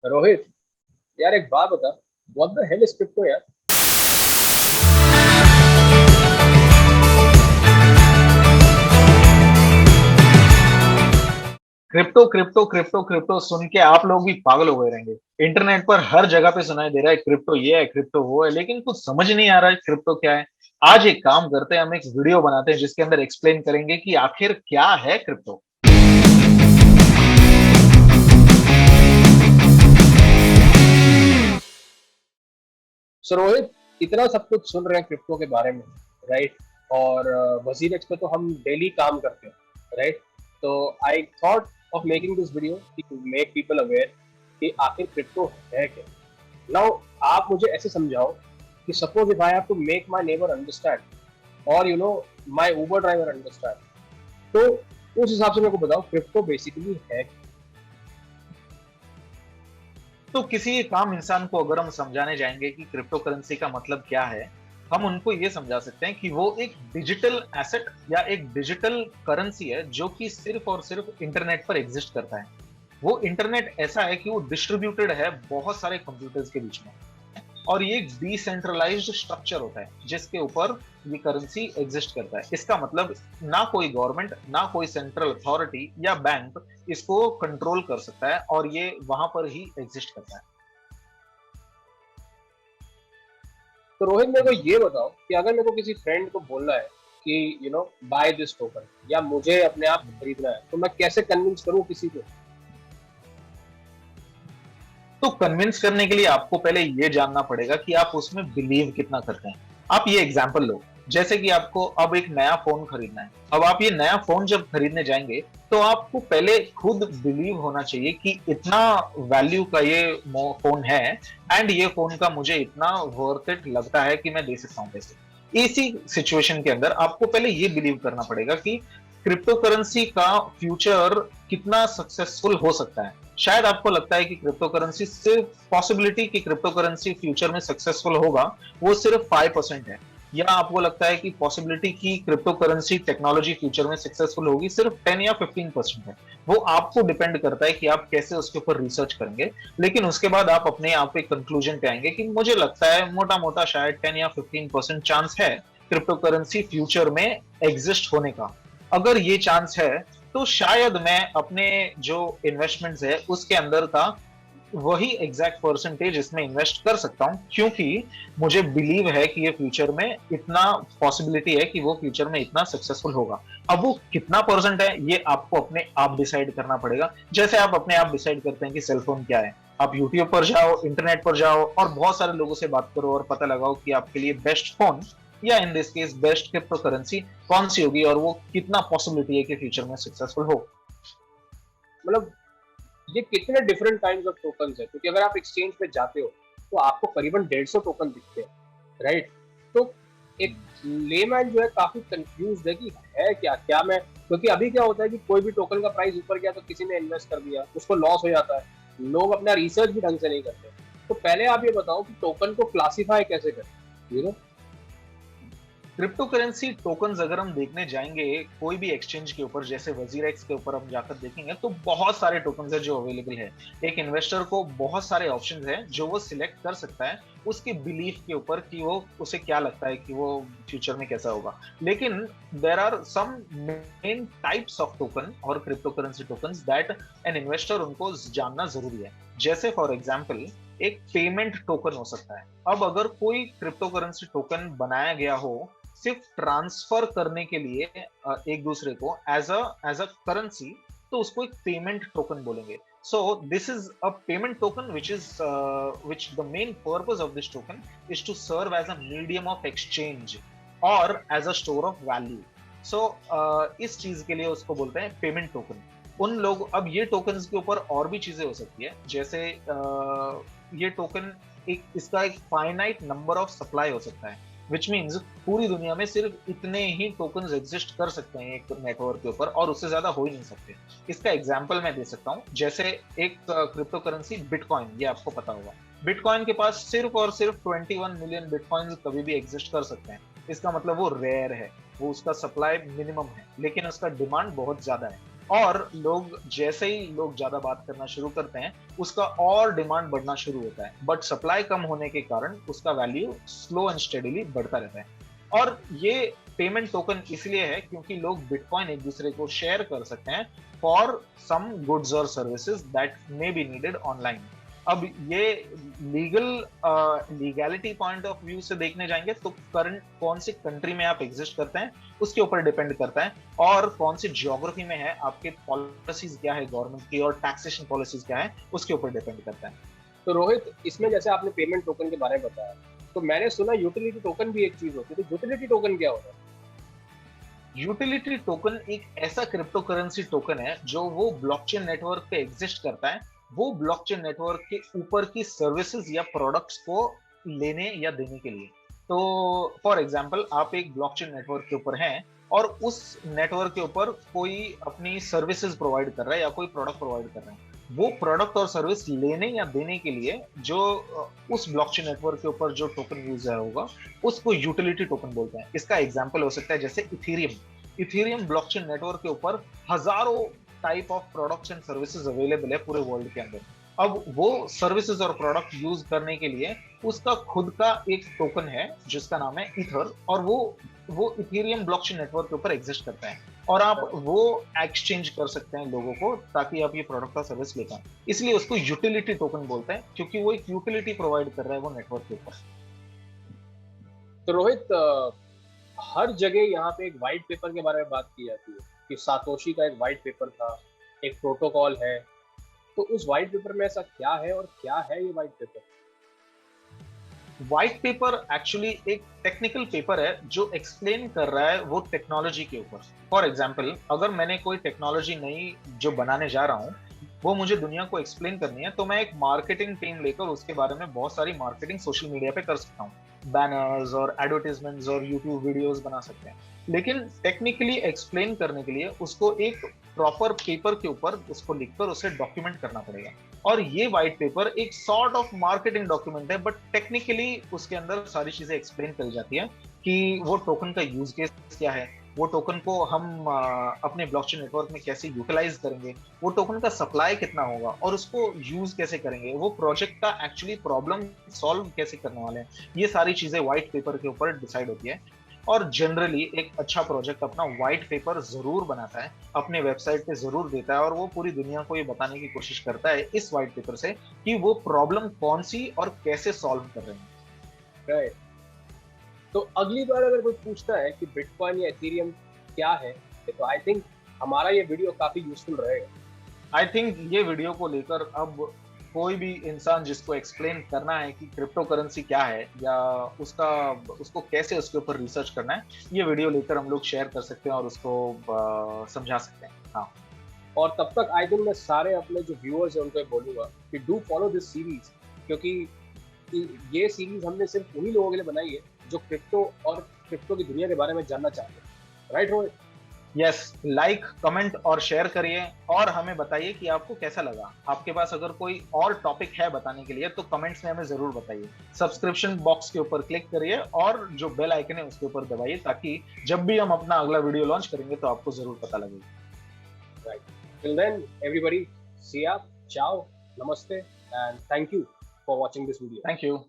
रोहित, यार एक बात बता। What the hell is crypto यार? क्रिप्टो क्रिप्टो क्रिप्टो क्रिप्टो सुन के आप लोग भी पागल हो गए रहेंगे। इंटरनेट पर हर जगह पे सुनाई दे रहा है क्रिप्टो ये है क्रिप्टो वो है, लेकिन कुछ समझ नहीं आ रहा है क्रिप्टो क्या है। आज एक काम करते हैं, हम एक वीडियो बनाते हैं जिसके अंदर एक्सप्लेन करेंगे कि आखिर क्या है क्रिप्टो। सो रोहित, इतना सब कुछ सुन रहे हैं क्रिप्टो के बारे में, राइट? और वजीर एक्स पे तो हम डेली काम करते हैं, राइट? तो I thought of making this video to make people aware कि आखिर क्रिप्टो है क्या। नाउ आप मुझे ऐसे समझाओ कि suppose if I have to make my neighbour understand, और माय उबर ड्राइवर अंडरस्टैंड, तो उस हिसाब से मेरे को बताओ क्रिप्टो बेसिकली है क्या? तो किसी एक आम इंसान को अगर हम समझाने जाएंगे कि क्रिप्टो करेंसी का मतलब क्या है, हम उनको ये समझा सकते हैं कि वो एक डिजिटल एसेट या एक डिजिटल करेंसी है जो कि सिर्फ और सिर्फ इंटरनेट पर एग्जिस्ट करता है। वो इंटरनेट ऐसा है कि वो डिस्ट्रीब्यूटेड है बहुत सारे कंप्यूटर्स के बीच में, और ये एक डिसेंट्रलाइज्ड स्ट्रक्चर होता है जिसके ऊपर ये करेंसी एग्जिस्ट करता है। इसका मतलब ना कोई गवर्नमेंट ना कोई सेंट्रल अथॉरिटी या बैंक इसको कंट्रोल कर सकता है, और ये वहां पर ही एग्जिस्ट करता है। तो रोहित, मेरे को ये बताओ कि अगर मेरे को किसी फ्रेंड को बोलना है कि बाय दिस टोकन, या मुझे अपने आप खरीदना है, तो मैं कैसे कन्विंस करूं किसी को? तो कन्विंस करने के लिए आपको पहले ये जानना पड़ेगा कि आप उसमें बिलीव कितना करते हैं। आप ये एग्जांपल लो, जैसे कि आपको अब एक नया फोन खरीदना है। अब आप ये नया फोन जब खरीदने जाएंगे तो आपको पहले खुद बिलीव होना चाहिए कि इतना वैल्यू का ये फोन है, एंड ये फोन का मुझे इतना वर्थ इट लगता है कि मैं दे सकता हूं पैसे। इसी सिचुएशन के अंदर आपको पहले ये बिलीव करना पड़ेगा कि क्रिप्टो करेंसी का फ्यूचर कितना सक्सेसफुल हो सकता है। शायद आपको लगता है कि क्रिप्टो करेंसी सिर्फ पॉसिबिलिटी कि क्रिप्टो करेंसी फ्यूचर में सक्सेसफुल होगा वो सिर्फ 5% है, या आपको लगता है कि पॉसिबिलिटी की क्रिप्टो करेंसी टेक्नोलॉजी फ्यूचर में सक्सेसफुल होगी सिर्फ 10 या 15% है। वो आपको डिपेंड करता है कि आप कैसे उसके ऊपर रिसर्च करेंगे। लेकिन उसके बाद आप अपने आप एक कंक्लूजन पे आएंगे कि मुझे लगता है मोटा मोटा शायद 10 या 15% चांस है क्रिप्टो करेंसी फ्यूचर में एग्जिस्ट होने का। अगर ये चांस है तो शायद मैं अपने जो इन्वेस्टमेंट्स है उसके अंदर का वही एग्जैक्ट परसेंटेज इसमें इन्वेस्ट कर सकता हूं, क्योंकि मुझे बिलीव है कि ये फ्यूचर में इतना पॉसिबिलिटी है कि वो फ्यूचर में इतना सक्सेसफुल होगा। अब वो कितना परसेंट है ये आपको अपने आप डिसाइड करना पड़ेगा, जैसे आप अपने आप डिसाइड करते हैं कि सेलफोन क्या है। आप यूट्यूब पर जाओ, इंटरनेट पर जाओ और बहुत सारे लोगों से बात करो और पता लगाओ कि आपके लिए बेस्ट फोन या in this case best crypto currency कौन सी होगी और वो कितना पॉसिबिलिटी है कि फ्यूचर में सक्सेसफुल हो। मतलब ये कितने डिफरेंट काइंड ऑफ टोकन्स है, क्योंकि अगर आप एक्सचेंज पे जाते हो तो आपको करीबन 150 टोकन दिखते हैं, राइट? तो एक लेमैन जो है काफी कंफ्यूज है कि है क्या क्या मैं, क्योंकि अभी क्या होता है कि कोई भी टोकन का प्राइस ऊपर गया तो किसी ने इन्वेस्ट कर दिया, उसको लॉस हो जाता है, लोग अपना रिसर्च भी ढंग से नहीं करते। तो पहले आप ये बताओ कि टोकन को क्लासिफाई कैसे करें, क्रिप्टो करेंसी टोकन्स अगर हम देखने जाएंगे कोई भी एक्सचेंज के ऊपर, जैसे वजीरेक्स के ऊपर हम जाकर देखेंगे तो बहुत सारे टोकन्स है जो अवेलेबल है। एक इन्वेस्टर को बहुत सारे ऑप्शंस है जो वो सिलेक्ट कर सकता है उसके बिलीफ के ऊपर कि वो उसे क्या लगता है कि वो फ्यूचर में कैसा होगा। लेकिन there are some main types of token और crypto currency tokens that an investor उनको जानना जरूरी है। जैसे फॉर एग्जाम्पल एक पेमेंट टोकन हो सकता है। अब अगर कोई क्रिप्टो करेंसी टोकन बनाया गया हो सिर्फ ट्रांसफर करने के लिए एक दूसरे को एज अ करेंसी, तो उसको एक पेमेंट टोकन बोलेंगे। So this is a payment token which the main purpose of this token is to serve as a medium of exchange और as a store of value. So इस चीज के लिए उसको बोलते हैं पेमेंट टोकन। उन लोग अब ये टोकन्स के ऊपर और भी चीजें हो सकती है, जैसे ये टोकन एक इसका एक फाइनाइट नंबर ऑफ सप्लाई हो सकता है, विच मीन्स पूरी दुनिया में सिर्फ इतने ही टोकन एग्जिस्ट कर सकते हैं एक नेटवर्क के ऊपर और उससे ज्यादा हो ही नहीं सकते। इसका एग्जाम्पल मैं दे सकता हूँ, जैसे एक क्रिप्टो करेंसी बिटकॉइन, ये आपको पता होगा। बिटकॉइन के पास सिर्फ और सिर्फ 21 मिलियन बिटकॉइन कभी भी एग्जिस्ट कर सकते हैं। इसका मतलब वो रेयर है, वो उसका सप्लाई मिनिमम है लेकिन उसका डिमांड बहुत ज्यादा है। और लोग जैसे ही लोग ज्यादा बात करना शुरू करते हैं, उसका और डिमांड बढ़ना शुरू होता है, बट सप्लाई कम होने के कारण उसका वैल्यू स्लो एंड स्टेडीली बढ़ता रहता है। और ये पेमेंट टोकन इसलिए है क्योंकि लोग बिटकॉइन एक दूसरे को शेयर कर सकते हैं फॉर सम गुड्स और services that may be needed online. अब ये legal legality point of view से देखने जाएंगे तो करंट कौन सी कंट्री में आप एग्जिस्ट करते हैं उसके ऊपर डिपेंड करता है, और कौन सी ज्योग्राफी में है, आपके पॉलिसीज क्या है गवर्नमेंट की, और टैक्सेशन पॉलिसीज क्या है, उसके ऊपर डिपेंड करता है। तो रोहित, इसमें जैसे आपने पेमेंट टोकन के बारे में बताया, तो मैंने सुना यूटिलिटी टोकन भी एक चीज होती है, तो यूटिलिटी टोकन क्या होता है? यूटिलिटी टोकन एक ऐसा क्रिप्टो करेंसी टोकन है जो वो ब्लॉकचेन नेटवर्क पे एग्जिस्ट करता है, वो ब्लॉकचेन नेटवर्क के ऊपर की सर्विसेज या प्रोडक्ट्स को लेने या देने के लिए। तो फॉर एग्जांपल, आप एक ब्लॉकचेन नेटवर्क के ऊपर हैं और उस नेटवर्क के ऊपर कोई अपनी सर्विसेज प्रोवाइड कर रहा है या कोई प्रोडक्ट प्रोवाइड कर रहा है, वो प्रोडक्ट और सर्विस लेने या देने के लिए जो उस ब्लॉकचेन नेटवर्क के ऊपर जो टोकन यूज होगा उसको यूटिलिटी टोकन बोलते हैं। इसका एग्जांपल हो सकता है जैसे इथेरियम। इथेरियम ब्लॉकचेन नेटवर्क के ऊपर हजारों type of products and services available है पूरे वर्ल्ड के अंदर। अब वो सर्विसेज और प्रोडक्ट यूज करने के लिए उसका खुद का एक टोकन है जिसका नाम है ईथर, और वो इथेरियम ब्लॉकचेन नेटवर्क के ऊपर एग्जिस्ट करता है, और आप वो एक्सचेंज कर सकते हैं लोगों को ताकि आप ये प्रोडक्ट का सर्विस ले पाएं। इसलिए उसको यूटिलिटी टोकन बोलते हैं क्योंकि वो एक यूटिलिटी प्रोवाइड कर रहा है वो नेटवर्क के ऊपर। तो रोहित, हर जगह यहाँ पे एक व्हाइट पेपर के बारे में बात की जाती है कि सातोशी का एक व्हाइट पेपर था, एक प्रोटोकॉल है। तो उस व्हाइट पेपर में ऐसा क्या है और क्या है ये white paper? White paper actually एक टेक्निकल पेपर है जो एक्सप्लेन कर रहा है वो टेक्नोलॉजी के ऊपर। फॉर एग्जाम्पल, अगर मैंने कोई टेक्नोलॉजी नई जो बनाने जा रहा हूँ वो मुझे दुनिया को एक्सप्लेन करनी है, तो मैं एक मार्केटिंग टीम लेकर उसके बारे में बहुत सारी मार्केटिंग सोशल मीडिया पे कर सकता हूँ, बैनर्स और एडवर्टीजमेंट्स और यूट्यूब वीडियोस बना सकते हैं। लेकिन टेक्निकली एक्सप्लेन करने के लिए उसको एक प्रॉपर पेपर के ऊपर उसको लिखकर उसे डॉक्यूमेंट करना पड़ेगा। और ये व्हाइट पेपर एक सॉर्ट ऑफ मार्केटिंग डॉक्यूमेंट है, बट टेक्निकली उसके अंदर सारी चीजें एक्सप्लेन करी जाती है कि वो टोकन का यूज केस क्या है, वो टोकन को हम अपने ब्लॉकचेन नेटवर्क में कैसे यूटिलाइज करेंगे, वो टोकन का सप्लाई कितना होगा और उसको यूज कैसे करेंगे, वो प्रोजेक्ट का एक्चुअली प्रॉब्लम सॉल्व कैसे करने वाले हैं। ये सारी चीजें व्हाइट पेपर के ऊपर डिसाइड होती है। और जनरली एक अच्छा प्रोजेक्ट अपना व्हाइट पेपर जरूर बनाता है, अपने वेबसाइट पे जरूर देता है, और वो पूरी दुनिया को ये बताने की कोशिश करता है इस व्हाइट पेपर से कि वो प्रॉब्लम कौन सी और कैसे सॉल्व कर रहे हैं। राइट। तो अगली बार अगर कोई पूछता है कि बिटकॉइन या एथेरियम क्या है, तो आई थिंक हमारा ये वीडियो काफी यूजफुल रहेगा। आई थिंक ये वीडियो को लेकर अब कोई भी इंसान जिसको एक्सप्लेन करना है कि क्रिप्टो करेंसी क्या है या उसको कैसे उसके ऊपर रिसर्च करना है, ये वीडियो लेकर हम लोग शेयर कर सकते हैं और उसको समझा सकते हैं। हाँ, और तब तक आई थिंक मैं सारे अपने जो व्यूअर्स हैं उनको बोलूंगा कि डू फॉलो दिस सीरीज, क्योंकि ये सीरीज हमने सिर्फ उन्हीं लोगों के लिए बनाई है जो क्रिप्टो और क्रिप्टो की दुनिया के बारे में जानना चाहते हैं। Right Rohit? Yes, like comment और शेयर करिए, और हमें बताइए कि आपको कैसा लगा। आपके पास अगर कोई और टॉपिक है बताने के लिए तो कमेंट्स में हमें जरूर बताइए। सब्सक्रिप्शन बॉक्स के ऊपर क्लिक करिए और जो बेल आइकन है उसके ऊपर दबाइए ताकि जब भी हम अपना अगला वीडियो लॉन्च करेंगे तो आपको जरूर पता लगेगा। राइट। टिल देन एवरीबॉडी, सी या, चाओ, नमस्ते, and thank you for watching this video. Thank you.